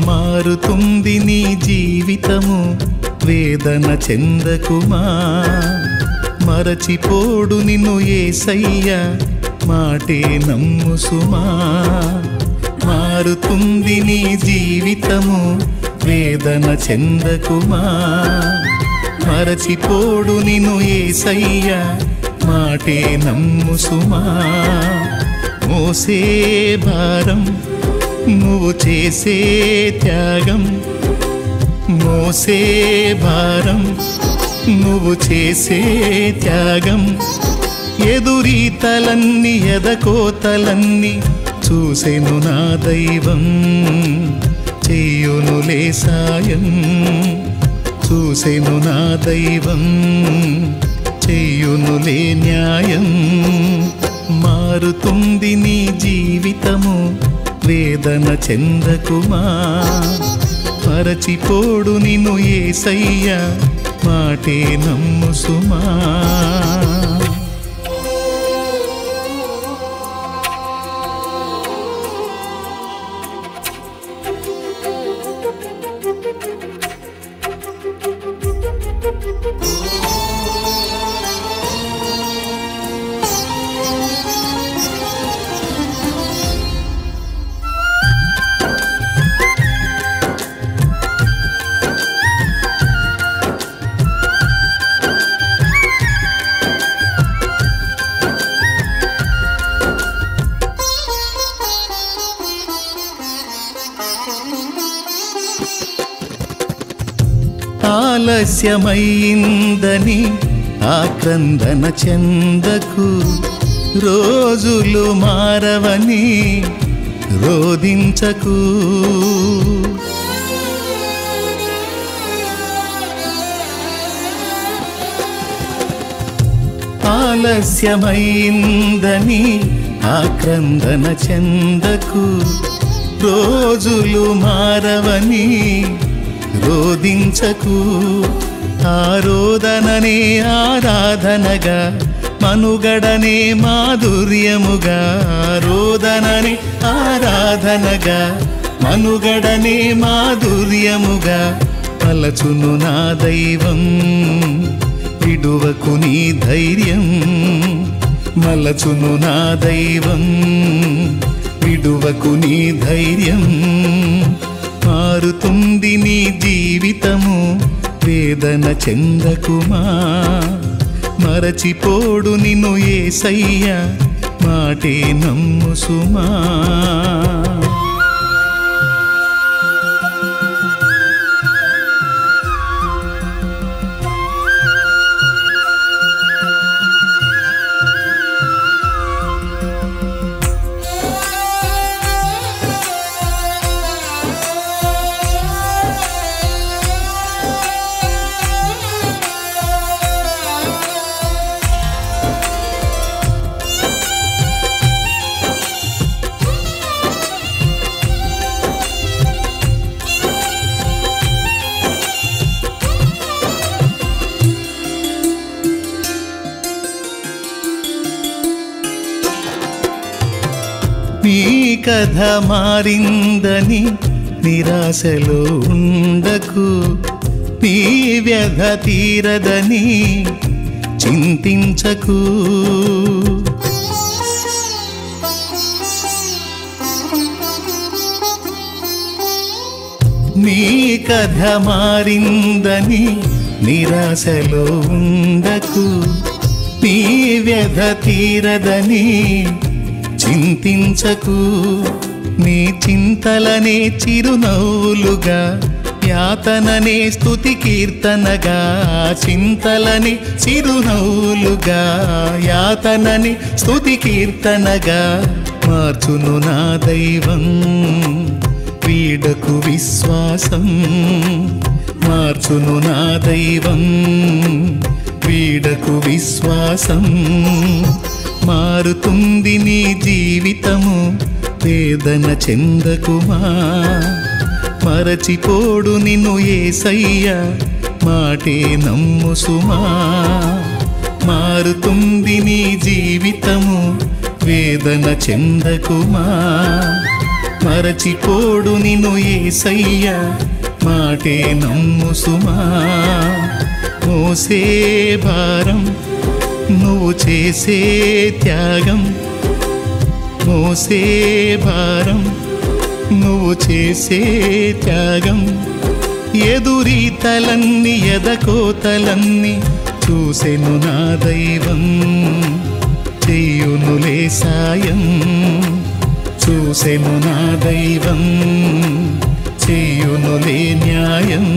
మారుతుంది నీ జీవితము, వేదన చెందకుమా. మరచిపోడు నిన్ను యేసయ్య, మాటే నమ్ము సుమా. మారుతుంది నీ జీవితము, వేదన చెందకుమా. మరచిపోడు నిన్ను యేసయ్య, మాటే నమ్ము సుమా. మోసే భారం నువ్వు చేసే త్యాగం, మోసే భారం నువ్వు చేసే త్యాగం. ఎదురీతలన్నీ ఎదకోతలన్నీ చూసెను నా దైవం, చెయ్యునులే సాయం. చూసెను నా దైవం, చెయ్యునులే న్యాయం. మారుతుంది నీ జీవితము, వేదన చెందకుమా. మరచిపోడు నిన్ను యేసయ్య, మాటే నమ్ము సుమా. ఆలస్యమైందని ఆక్రందన చెందకు, రోజులు మారవని రోదించకు. ఆలస్యమైందని ఆక్రందన చెందకు, రోజులు మారవని రోదించకు. ఆరోదననే ఆరాధనగా, మనుగడనే మాధుర్యముగా. ఆరోదననే ఆరాధనగా, మనుగడనే మాధుర్యముగా. పలచును నా దైవం, విడువకు నీ ధైర్యం. మలచును నా దైవం, విడువకు నీ ధైర్యం. మారుతుంది నీ జీవితము, వేదన చెందకుమా. మరచిపోడు నిన్ను యేసయ్య, మాటే నమ్ము సుమా. నీ కథ మారిందని నిరాశలో ఉండకు, నీ వ్యధ తీరదని చింతించకు. నీ కథ మారిందని నిరాశలో ఉండకు, నీ వ్యధ తీరదని చింతించకు. నీ చింతలనే చిరునవ్వులుగా, యాతననే స్తుతి కీర్తనగా. చింతలని చిరునవ్వులుగా, యాతనని స్తుతి కీర్తనగా. మార్చును నా దైవం, వీడకు విశ్వాసం. మార్చును నా దైవం, వీడకు విశ్వాసం, మారుతుంది నీ జీవితము. వేదన చెందకుమా, మరచిపోడు నిన్ను యేసయ్య, మాటే నమ్ము సుమా. మారుతుంది నీ జీవితము, వేదన చెందకుమా, మరచిపోడు నిన్ను యేసయ్య, మాటే నమ్ము సుమా. మోసే భారం నువ్వు చేసే త్యాగం, మోసే భారం నువ్వు చేసే త్యాగం. ఎదురీతలన్నీ ఎదకోతలన్నీ చూసెను నా దైవం, చెయ్యునులే సాయం. చూసెను నా దైవం, చెయ్యునులే న్యాయం.